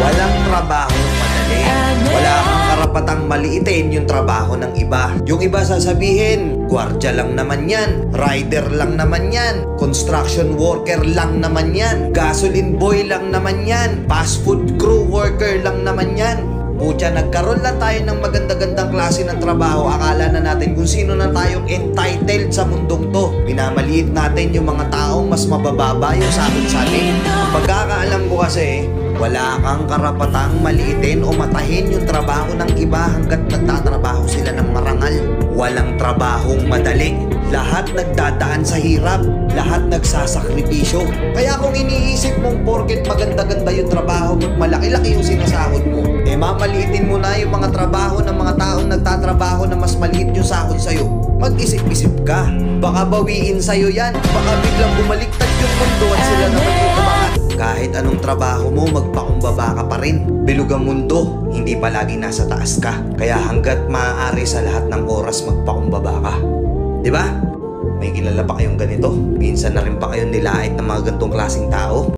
Walang trabahong madali. Wala kang karapatang maliitin yung trabaho ng iba. Yung iba sasabihin, gwardiya lang naman yan, rider lang naman yan, construction worker lang naman yan, gasoline boy lang naman yan, fast food crew worker lang naman yan. Pucha, nagkaroon lang tayo ng maganda-gandang klase ng trabaho. Akala na natin kung sino na tayong entitled sa mundong to. Minamaliit natin yung mga taong mas mabababa yung sahod sa atin. Pagkakaalam ko kasi, wala kang karapatang maliitin o matahin yung trabaho ng iba hanggat nagtatrabaho sila ng marangal. Walang trabahong madali. Lahat nagdadaan sa hirap. Lahat nagsasakripisyo. Kaya kung iniisip mong porket maganda-ganda yung trabaho mo, malaki-laki yung sinasahod mo, mamaliitin mo na yung mga trabaho ng mga taong nagtatrabaho na mas maliit yung sahod sa'yo. Mag-isip-isip ka. Baka bawiin sa'yo yan. Baka biglang bumaliktad yung mundo at sila naman yung umangat. Kahit anong trabaho mo, magpakumbaba ka pa rin. Bilog ang mundo, hindi palagi nasa taas ka. Kaya hanggat maaari sa lahat ng oras, magpakumbaba ka. Diba? May kilala pa kayong ganito? Minsan na rin pa kayong nilait ng mga ganitong klaseng tao?